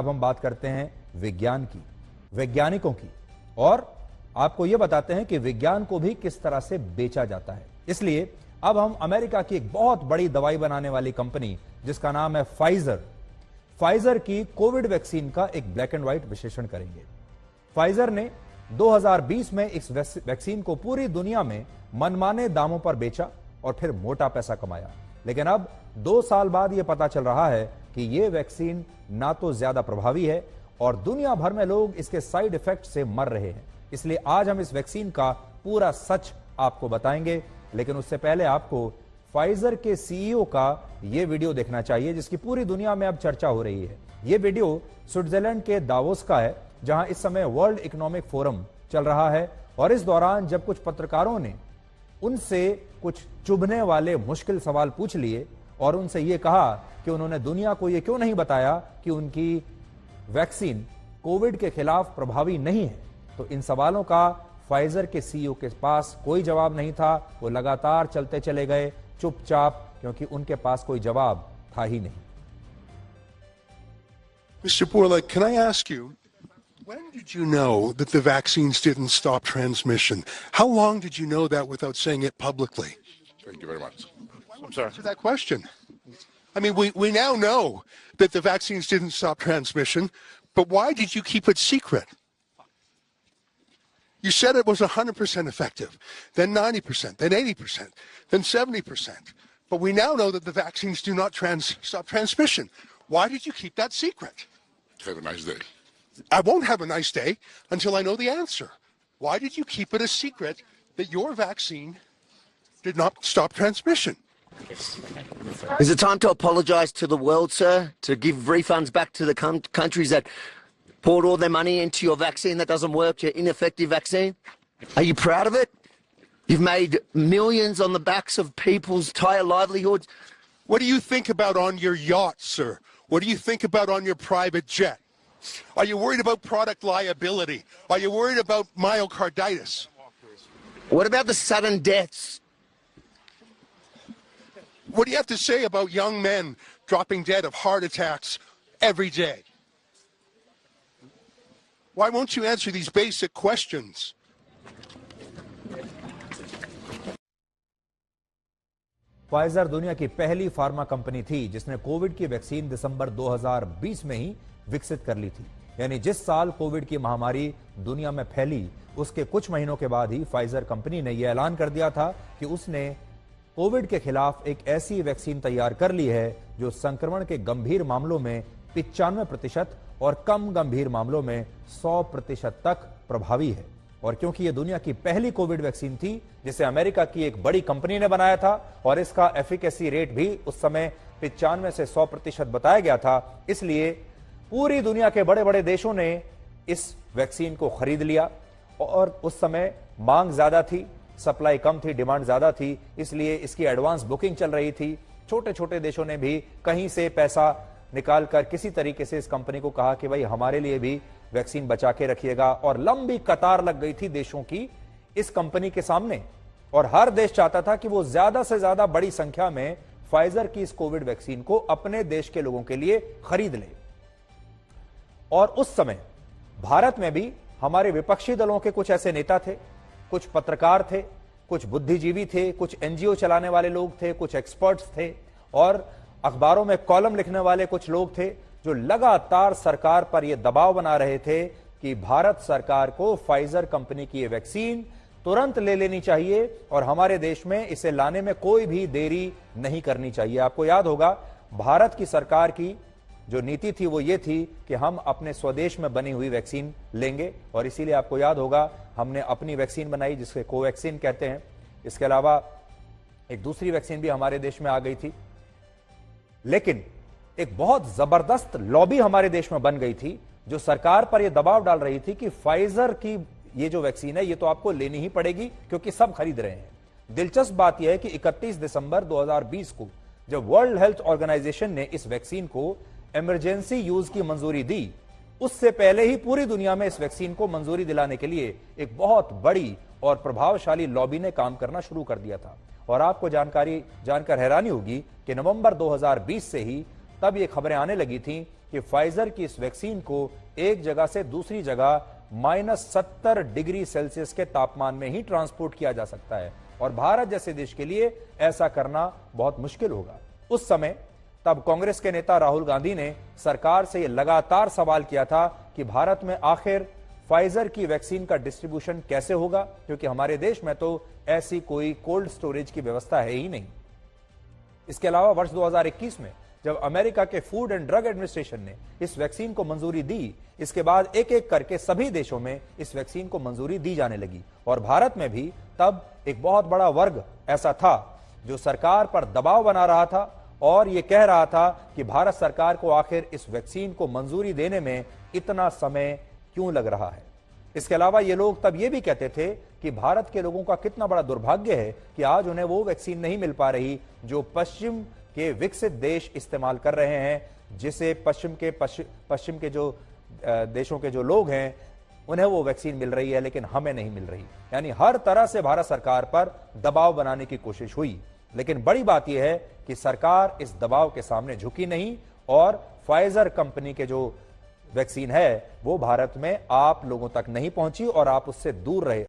अब हम बात करते हैं विज्ञान की, वैज्ञानिकों की, और आपको यह बताते हैं कि विज्ञान को भी किस तरह से बेचा जाता है। इसलिए अब हम अमेरिका की एक बहुत बड़ी दवाई बनाने वाली कंपनी जिसका नाम है फाइजर की कोविड वैक्सीन का एक ब्लैक एंड व्हाइट विश्लेषण करेंगे। फाइजर ने 2020 में इस वैक्सीन को पूरी दुनिया में मनमाने दामों पर बेचा और फिर मोटा पैसा कमाया, लेकिन अब 2 साल बाद यह पता चल रहा है कि यह वैक्सीन ना तो ज्यादा प्रभावी है और दुनिया भर में लोग इसके साइड इफेक्ट से मर रहे हैं। इसलिए आज हम इस वैक्सीन का पूरा सच आपको बताएंगे, लेकिन उससे पहले आपको फाइजर के सीईओ का यह वीडियो देखना चाहिए जिसकी पूरी दुनिया में अब चर्चा हो रही है। यह वीडियो स्विट्जरलैंड के दावोस का है, जहां इस समय वर्ल्ड इकोनॉमिक फोरम चल रहा है, और इस दौरान जब कुछ पत्रकारों ने उनसे कुछ चुभने वाले मुश्किल सवाल पूछ लिए और उनसे यह कहा कि उन्होंने दुनिया को यह क्यों नहीं बताया कि उनकी वैक्सीन कोविड के खिलाफ प्रभावी नहीं है, तो इन सवालों का फाइजर के सीईओ के पास कोई जवाब नहीं था। वो लगातार चलते चले गए चुपचाप, क्योंकि उनके पास कोई जवाब था ही नहीं। Mr. Borla, can I ask you, when did you know that the vaccines didn't stop transmission? How long did you know that without saying it publicly? Thank you very much. I'm sorry. Answer that question. I mean, we now know that the vaccines didn't stop transmission, but why did you keep it secret? You said it was 100% effective, then 90%, then 80%, then 70%. But we now know that the vaccines do not stop transmission. Why did you keep that secret? Have a nice day. I won't have a nice day until I know the answer. Why did you keep it a secret that your vaccine did not stop transmission? Is it time to apologise to the world, sir? To give refunds back to the countries that poured all their money into your vaccine that doesn't work, your ineffective vaccine? Are you proud of it? You've made millions on the backs of people's entire livelihoods. What do you think about on your yacht, sir? What do you think about on your private jet? Are you worried about product liability? Are you worried about myocarditis? What about the sudden deaths? What do you have to say about young men dropping dead of heart attacks every day? Why won't you answer these basic questions? Pfizer दुनिया की पहली pharma company थी जिसने Covid की vaccine दिसंबर 2020 में ही विकसित कर ली थी। यानी जिस साल कोविड की महामारी दुनिया में फैली, उसके कुछ महीनों के बाद ही फाइजर कंपनी ने यह ऐलान कर दिया था कि उसने कोविड के खिलाफ एक ऐसी वैक्सीन तैयार कर ली है जो संक्रमण के गंभीर मामलों में 95% और कम गंभीर मामलों में 100% तक प्रभावी है। और क्योंकि यह दुनिया की पहली कोविड वैक्सीन थी जिसे अमेरिका की एक बड़ी कंपनी ने बनाया था और इसका एफिकेसी रेट भी उस समय 95 से 100% बताया गया था, इसलिए पूरी दुनिया के बड़े बड़े देशों ने इस वैक्सीन को खरीद लिया। और उस समय मांग ज्यादा थी, सप्लाई कम थी, डिमांड ज्यादा थी, इसलिए इसकी एडवांस बुकिंग चल रही थी। छोटे छोटे देशों ने भी कहीं से पैसा निकालकर किसी तरीके से इस कंपनी को कहा कि भाई हमारे लिए भी वैक्सीन बचा के रखिएगा, और लंबी कतार लग गई थी देशों की इस कंपनी के सामने, और हर देश चाहता था कि वो ज्यादा से ज्यादा बड़ी संख्या में फाइजर की इस कोविड वैक्सीन को अपने देश के लोगों के लिए खरीद ले। और उस समय भारत में भी हमारे विपक्षी दलों के कुछ ऐसे नेता थे, कुछ पत्रकार थे, कुछ बुद्धिजीवी थे, कुछ एनजीओ चलाने वाले लोग थे, कुछ एक्सपर्ट्स थे, और अखबारों में कॉलम लिखने वाले कुछ लोग थे जो लगातार सरकार पर यह दबाव बना रहे थे कि भारत सरकार को फाइजर कंपनी की यह वैक्सीन तुरंत ले लेनी चाहिए और हमारे देश में इसे लाने में कोई भी देरी नहीं करनी चाहिए। आपको याद होगा भारत की सरकार की जो नीति थी वो ये थी कि हम अपने स्वदेश में बनी हुई वैक्सीन लेंगे, और इसीलिए आपको याद होगा हमने अपनी वैक्सीन बनाई जिसके कोवैक्सीन कहते हैं। इसके अलावा एक दूसरी वैक्सीन भी हमारे देश में आ गई थी, लेकिन एक बहुत जबरदस्त लॉबी हमारे देश में बन गई थी जो सरकार पर यह दबाव डाल रही थी कि फाइजर की ये जो वैक्सीन है ये तो आपको लेनी ही पड़ेगी क्योंकि सब खरीद रहे हैं। दिलचस्प बात यह है कि 31 दिसंबर 2020 को जब वर्ल्ड हेल्थ ऑर्गेनाइजेशन ने इस वैक्सीन को इमरजेंसी यूज की मंजूरी दी, उससे पहले ही पूरी दुनिया में इस वैक्सीन को मंजूरी दिलाने के लिए एक बहुत बड़ी और प्रभावशाली लॉबी ने काम करना शुरू कर दिया था। और आपको जानकर हैरानी होगी कि नवंबर 2020 से ही तब ये खबरें आने लगी थीं कि फाइजर की इस वैक्सीन को एक जगह से दूसरी जगह -70 डिग्री सेल्सियस के तापमान में ही ट्रांसपोर्ट किया जा सकता है और भारत जैसे देश के लिए ऐसा करना बहुत मुश्किल होगा। उस समय तब कांग्रेस के नेता राहुल गांधी ने सरकार से यह लगातार सवाल किया था कि भारत में आखिर फाइजर की वैक्सीन का डिस्ट्रीब्यूशन कैसे होगा, क्योंकि हमारे देश में तो ऐसी कोई कोल्ड स्टोरेज की व्यवस्था है ही नहीं। इसके अलावा वर्ष 2021 में जब अमेरिका के फूड एंड ड्रग एडमिनिस्ट्रेशन ने इस वैक्सीन को मंजूरी दी, इसके बाद एक एक करके सभी देशों में इस वैक्सीन को मंजूरी दी जाने लगी और भारत में भी तब एक बहुत बड़ा वर्ग ऐसा था जो सरकार पर दबाव बना रहा था और यह कह रहा था कि भारत सरकार को आखिर इस वैक्सीन को मंजूरी देने में इतना समय क्यों लग रहा है। इसके अलावा ये लोग तब ये भी कहते थे कि भारत के लोगों का कितना बड़ा दुर्भाग्य है कि आज उन्हें वो वैक्सीन नहीं मिल पा रही जो पश्चिम के विकसित देश इस्तेमाल कर रहे हैं, जिसे पश्चिम के जो देशों के जो लोग हैं उन्हें वो वैक्सीन मिल रही है लेकिन हमें नहीं मिल रही। यानी हर तरह से भारत सरकार पर दबाव बनाने की कोशिश हुई, लेकिन बड़ी बात यह है कि सरकार इस दबाव के सामने झुकी नहीं और फाइजर कंपनी के जो वैक्सीन है वो भारत में आप लोगों तक नहीं पहुंची और आप उससे दूर रहे।